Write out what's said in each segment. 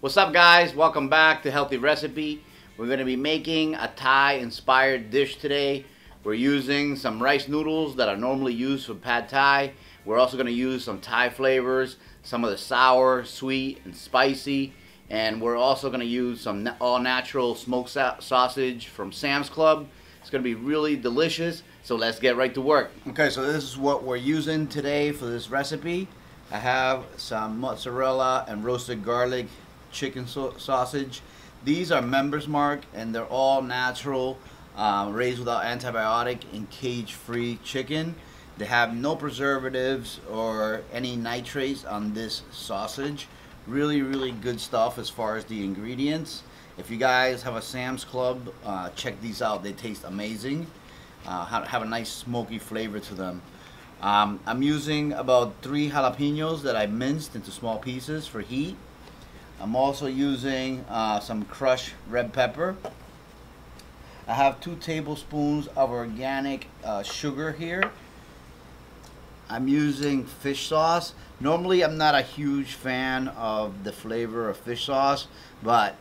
What's up, guys? Welcome back to Healthy Recipe. We're going to be making a Thai inspired dish today. We're using some rice noodles that are normally used for pad Thai. We're also going to use some Thai flavors, some of the sour, sweet, and spicy. And we're also going to use some all-natural smoked sausage from Sam's Club. It's going to be really delicious, so let's get right to work. Okay, so this is what we're using today for this recipe. I have some mozzarella and roasted garlic chicken sausage. These are Members Mark, and they're all natural, raised without antibiotic and cage-free chicken. They have no preservatives or any nitrates on this sausage. Really good stuff as far as the ingredients. If you guys have a Sam's Club, check these out. They taste amazing. Have a nice smoky flavor to them. I'm using about 3 jalapenos that I minced into small pieces for heat. I'm also using some crushed red pepper. I have 2 tablespoons of organic sugar here. I'm using fish sauce. Normally I'm not a huge fan of the flavor of fish sauce, but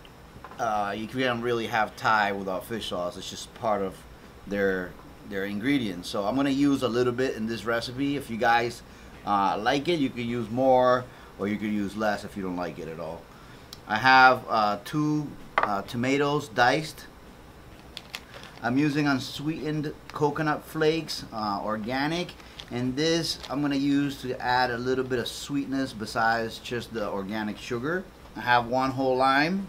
you can't really have Thai without fish sauce. It's just part of their ingredients. So I'm going to use a little bit in this recipe. If you guys like it, you can use more, or you can use less if you don't like it at all. I have 2 tomatoes diced. I'm using unsweetened coconut flakes, organic, and this I'm going to use to add a little bit of sweetness besides just the organic sugar. I have 1 whole lime.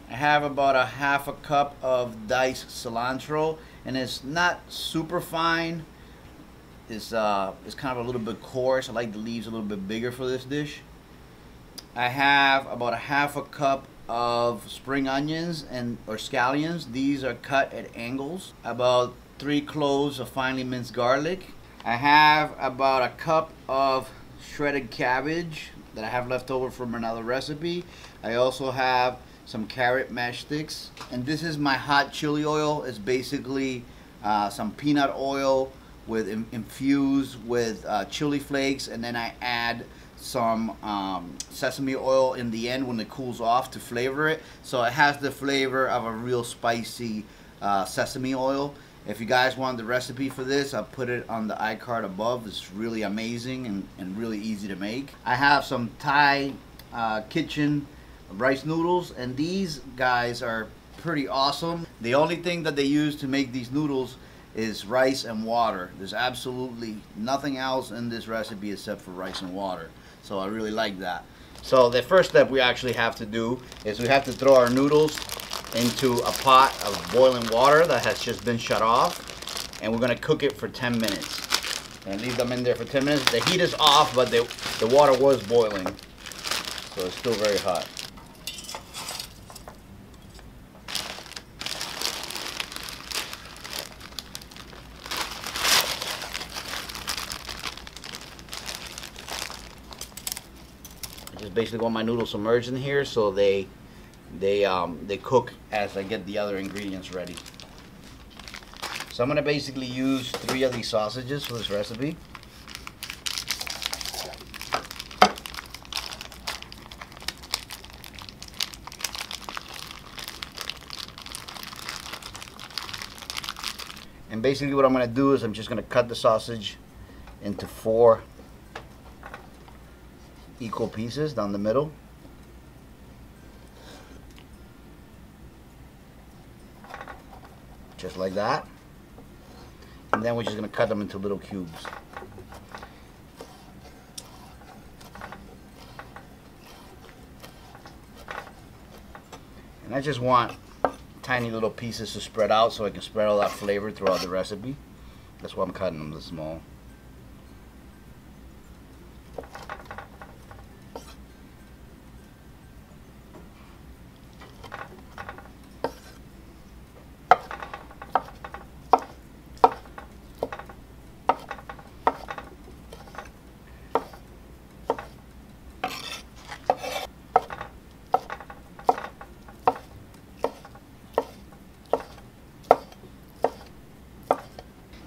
I have about a half a cup of diced cilantro, and it's not super fine. It's kind of a little bit coarse. I like the leaves a little bit bigger for this dish. I have about a half a cup of spring onions or scallions. These are cut at angles. About 3 cloves of finely minced garlic. I have about a cup of shredded cabbage that I have left over from another recipe. I also have some carrot mash sticks, and this is my hot chili oil. It's basically some peanut oil infused with chili flakes, and then I add some sesame oil in the end when it cools off to flavor it, so it has the flavor of a real spicy sesame oil. If you guys want the recipe for this, I'll put it on the iCard above. It's really amazing and really easy to make. I have some Thai kitchen rice noodles, and these guys are pretty awesome. The only thing that they use to make these noodles is rice and water. There's absolutely nothing else in this recipe except for rice and water. So I really like that. So the first step we actually have to do is we have to throw our noodles into a pot of boiling water that has just been shut off, and we're going to cook it for 10 minutes. And leave them in there for 10 minutes. The heat is off, but the water was boiling, so it's still very hot. I just basically want my noodles submerged in here so they cook as I get the other ingredients ready. So I'm going to basically use 3 of these sausages for this recipe. And basically what I'm going to do is I'm just going to cut the sausage into 4 equal pieces down the middle. Just like that. And then we're just going to cut them into little cubes. And I just want tiny little pieces to spread out so I can spread all that flavor throughout the recipe. That's why I'm cutting them this small.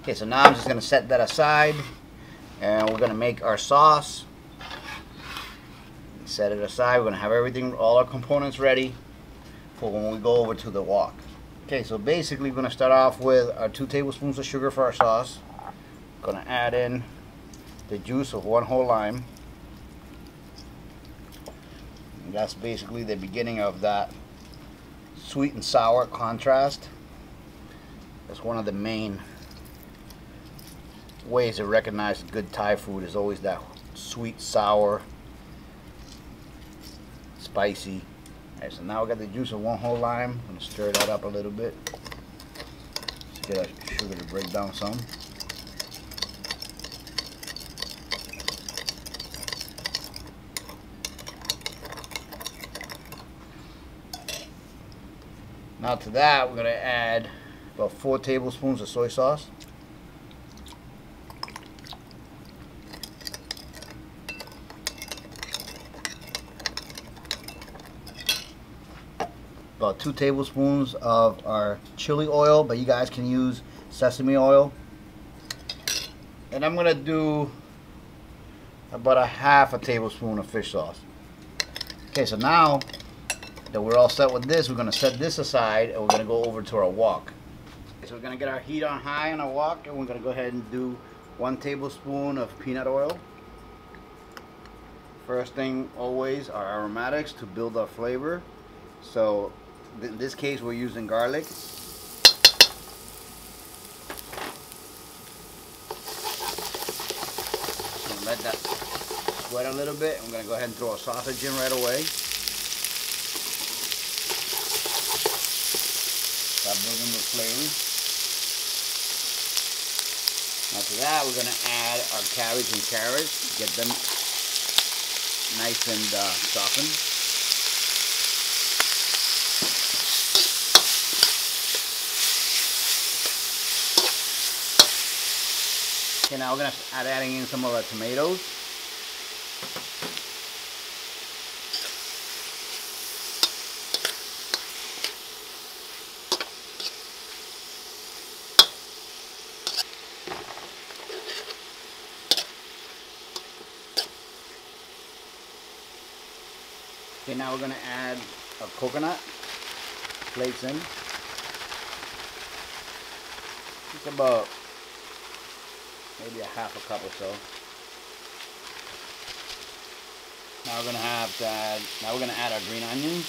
Okay, so now I'm just going to set that aside, and we're going to make our sauce. Set it aside. We're gonna have everything, all our components ready for when we go over to the wok. Okay, so basically we're gonna start off with our 2 tablespoons of sugar for our sauce. Gonna add in the juice of 1 whole lime. And that's basically the beginning of that sweet and sour contrast. That's one of the main ways to recognize good Thai food, is always that sweet, sour, spicy. Alright, so now we got the juice of 1 whole lime. I'm gonna stir that up a little bit to get our sugar to break down some. Now to that, we're gonna add about 4 tablespoons of soy sauce. About 2 tablespoons of our chili oil, but you guys can use sesame oil. And I'm gonna do about a half a tablespoon of fish sauce. Okay, so now that we're all set with this, we're gonna set this aside and we're gonna go over to our wok. Okay, so we're gonna get our heat on high on our wok, and we're gonna go ahead and do 1 tablespoon of peanut oil. First thing always, our aromatics to build our flavor. So in this case, we're using garlic. So let that sweat a little bit. I'm gonna go ahead and throw a sausage in right away. Start building the flavor. After that, we're gonna add our cabbage and carrots, get them nice and softened. Okay, now we're gonna start adding in some of our tomatoes. Okay, now we're going to add our coconut flakes in. Just about maybe a half a cup or so. Now we're going to add our green onions.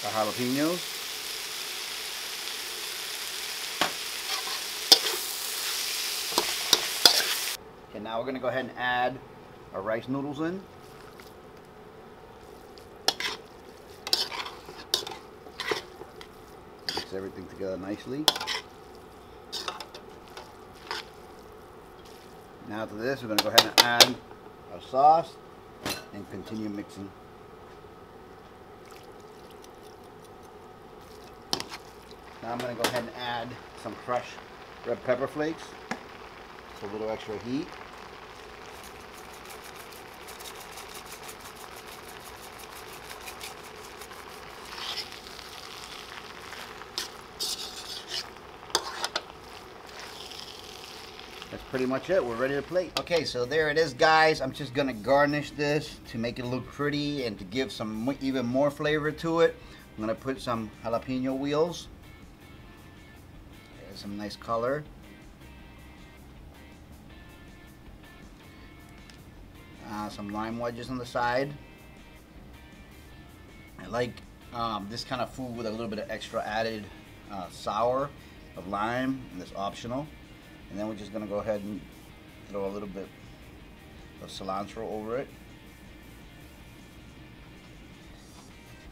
Our jalapenos. Okay, now we're going to go ahead and add our rice noodles in. Mix everything together nicely. Now to this, we're going to go ahead and add our sauce and continue mixing. Now I'm going to go ahead and add some crushed red pepper flakes. Just a little extra heat. That's pretty much it. We're ready to plate. Okay, so there it is, guys. I'm just gonna garnish this to make it look pretty and to give some even more flavor to it. I'm gonna put some jalapeno wheels. There's some nice color. Some lime wedges on the side. I like this kind of food with a little bit of extra added sour of lime, and that's optional. And then we're just going to go ahead and throw a little bit of cilantro over it.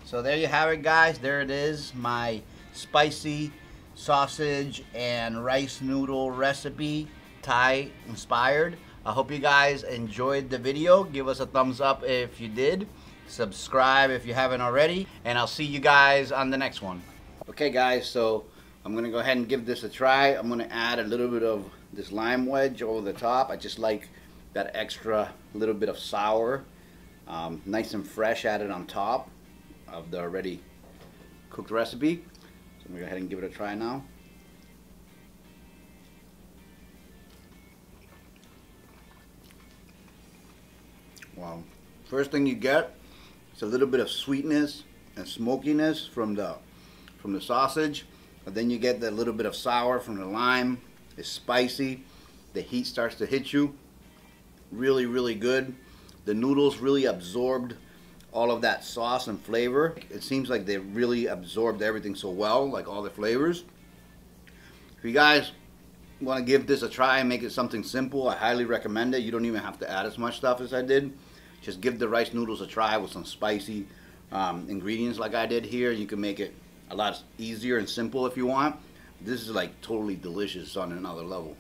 So there you have it, guys. There it is, my spicy sausage and rice noodle recipe, Thai inspired. I hope you guys enjoyed the video. Give us a thumbs up if you did. Subscribe if you haven't already. And I'll see you guys on the next one. Okay, guys, so I'm going to go ahead and give this a try. I'm going to add a little bit of this lime wedge over the top. I just like that extra little bit of sour. Nice and fresh added on top of the already cooked recipe. So I'm going to go ahead and give it a try now. First thing you get is a little bit of sweetness and smokiness from the sausage, but then you get that little bit of sour from the lime. It's spicy. The heat starts to hit you. Really, really good. The noodles really absorbed all of that sauce and flavor. It seems like they really absorbed everything so well, like all the flavors. If you guys want to give this a try and make it something simple, I highly recommend it. You don't even have to add as much stuff as I did. Just give the rice noodles a try with some spicy ingredients like I did here. You can make it a lot easier and simple if you want. This is like totally delicious on another level.